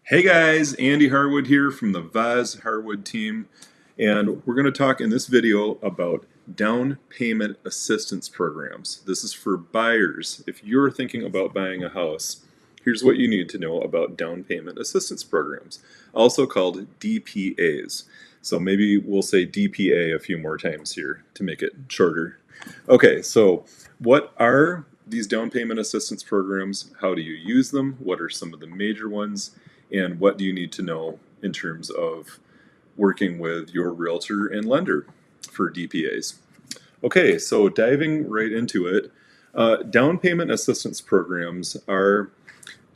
Hey guys, Andy Harwood here from the Vaz+Harwood Team, and we're going to talk in this video about down payment assistance programs. This is for buyers. If you're thinking about buying a house, here's what you need to know about down payment assistance programs, also called DPAs. So maybe we'll say DPA a few more times here to make it shorter. Okay, so what are these down payment assistance programs? How do you use them? What are some of the major ones? And what do you need to know in terms of working with your realtor and lender for DPAs? Okay, so diving right into it, down payment assistance programs are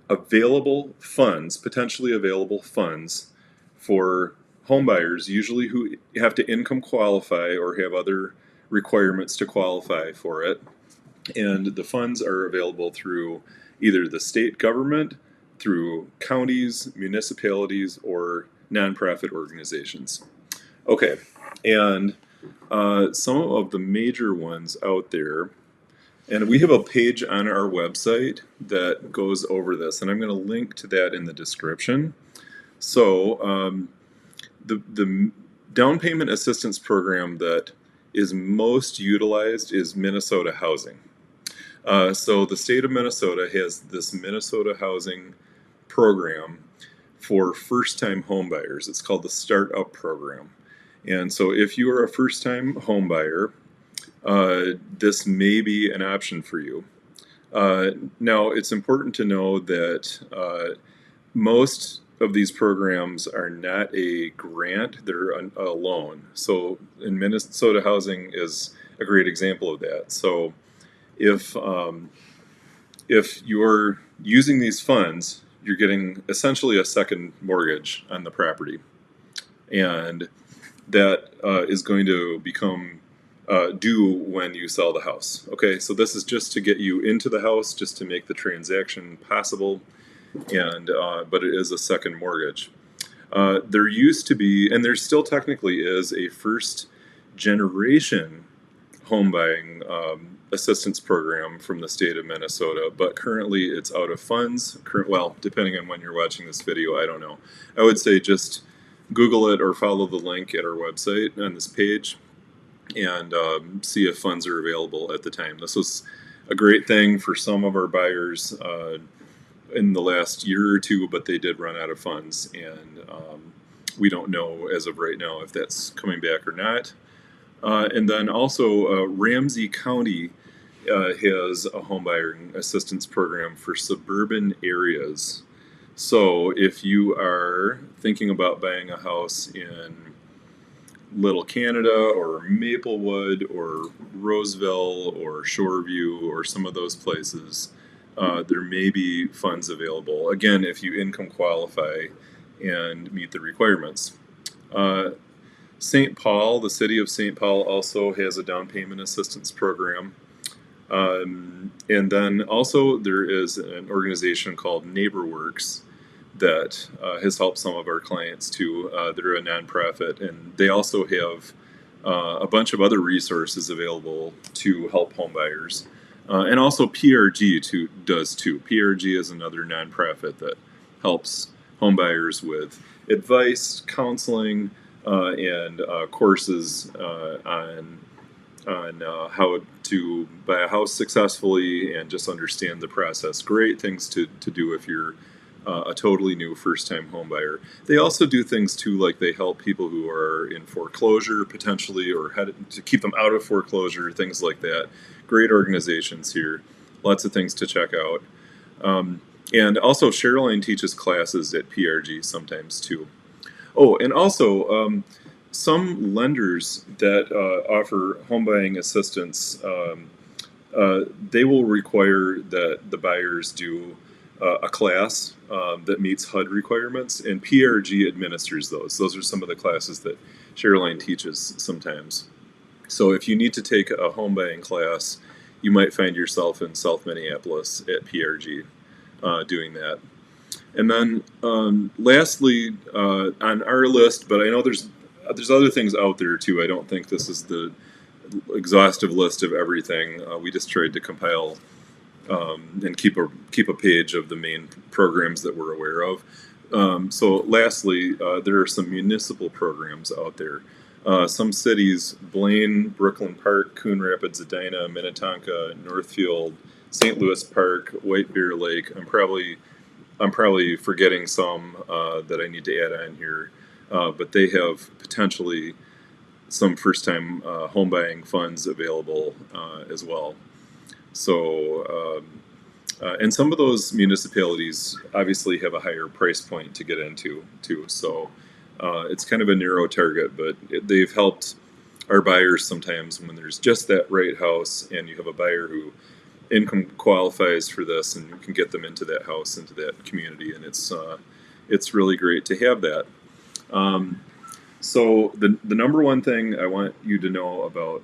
available funds, potentially available funds for homebuyers, usually who have to income qualify or have other requirements to qualify for it. And the funds are available through either the state government, through counties, municipalities, or nonprofit organizations. Okay, and some of the major ones out there, and we have a page on our website that goes over this, and I'm going to link to that in the description. So the down payment assistance program that is most utilized is Minnesota Housing. So the state of Minnesota has this Minnesota Housing program for first-time homebuyers. It's called the Startup Program. And so if you are a first-time homebuyer, this may be an option for you. Now, it's important to know that most of these programs are not a grant, they're a loan. So in Minnesota Housing is a great example of that. So if you're using these funds, you're getting essentially a second mortgage on the property, and that is going to become due when you sell the house. Okay, so this is just to get you into the house, just to make the transaction possible, and but it is a second mortgage. There used to be, and there still technically is, a first generation home buying assistance program from the state of Minnesota, but currently it's out of funds. Well, depending on when you're watching this video, I don't know. I would say just Google it or follow the link at our website on this page and see if funds are available at the time. This was a great thing for some of our buyers in the last year or two, but they did run out of funds, and we don't know as of right now if that's coming back or not. And then also Ramsey County has a home buying assistance program for suburban areas. So if you are thinking about buying a house in Little Canada or Maplewood or Roseville or Shoreview or some of those places, there may be funds available. Again, if you income qualify and meet the requirements. St. Paul, the city of St. Paul also has a down payment assistance program. And then also there is an organization called Neighborworks that has helped some of our clients too. They're a nonprofit, and they also have a bunch of other resources available to help homebuyers. And also PRG does too. PRG is another nonprofit that helps homebuyers with advice, counseling, and courses on how to buy a house successfully and just understand the process. Great things to do if you're a totally new first-time home buyer. They also do things too, like they help people who are in foreclosure potentially, or to keep them out of foreclosure, things like that. Great organizations here. Lots of things to check out. And also Cheryline teaches classes at PRG sometimes too. Oh, and also some lenders that offer home buying assistance, they will require that the buyers do a class that meets HUD requirements, and PRG administers those. Those are some of the classes that Cheryline teaches sometimes. So if you need to take a home buying class, you might find yourself in South Minneapolis at PRG doing that. And then lastly, on our list, but I know there's other things out there too. I don't think this is the exhaustive list of everything. We just tried to compile and keep a page of the main programs that we're aware of. So lastly, there are some municipal programs out there. Some cities, Blaine, Brooklyn Park, Coon Rapids, Edina, Minnetonka, Northfield, St. Louis Park, White Bear Lake. I'm probably forgetting some that I need to add on here, but they have potentially some first-time home buying funds available as well. So, and some of those municipalities obviously have a higher price point to get into too. So it's kind of a narrow target, but they've helped our buyers sometimes when there's just that right house and you have a buyer who income qualifies for this, and you can get them into that house, into that community, and it's really great to have that. Um, so the number one thing I want you to know about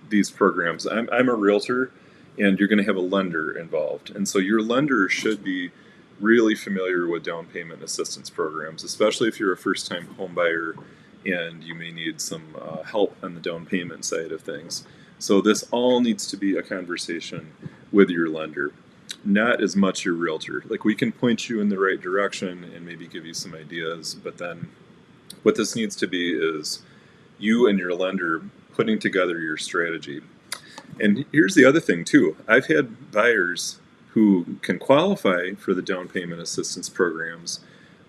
these programs, I'm a realtor, and you're going to have a lender involved, and so your lender should be really familiar with down payment assistance programs, especially if you're a first-time home buyer and you may need some help on the down payment side of things. So this all needs to be a conversation with your lender, not as much your realtor. Like, we can point you in the right direction and maybe give you some ideas, but then what this needs to be is you and your lender putting together your strategy. And here's the other thing too. I've had buyers who can qualify for the down payment assistance programs,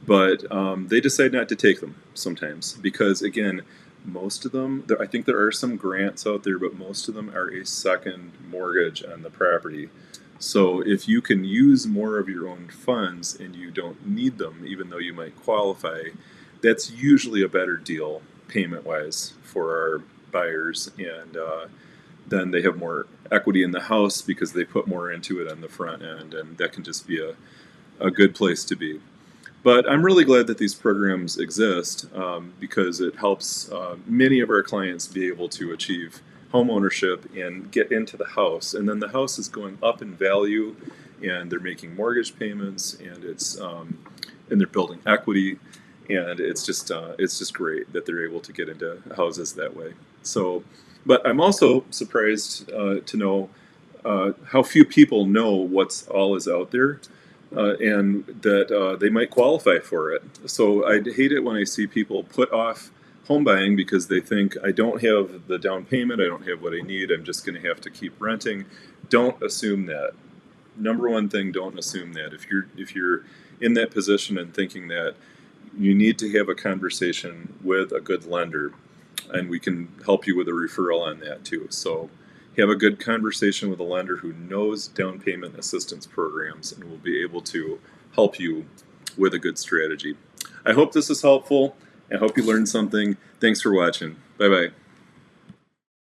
but they decide not to take them sometimes because, again, most of them, I think there are some grants out there, but most of them are a second mortgage on the property. So if you can use more of your own funds and you don't need them, even though you might qualify, that's usually a better deal payment-wise for our buyers, and then they have more equity in the house because they put more into it on the front end, and that can just be a good place to be. But I'm really glad that these programs exist because it helps many of our clients be able to achieve home ownership and get into the house. And then the house is going up in value, and they're making mortgage payments, and and they're building equity, and it's just great that they're able to get into houses that way. So, but I'm also surprised to know how few people know what's all is out there. And that they might qualify for it. So I hate it when I see people put off home buying because they think, I don't have the down payment, I don't have what I need, I'm just going to have to keep renting. Don't assume that. Number one thing, don't assume that. If you're in that position and thinking that, you need to have a conversation with a good lender, and we can help you with a referral on that too. So have a good conversation with a lender who knows down payment assistance programs and will be able to help you with a good strategy. I hope this is helpful. I hope you learned something. Thanks for watching. Bye-bye.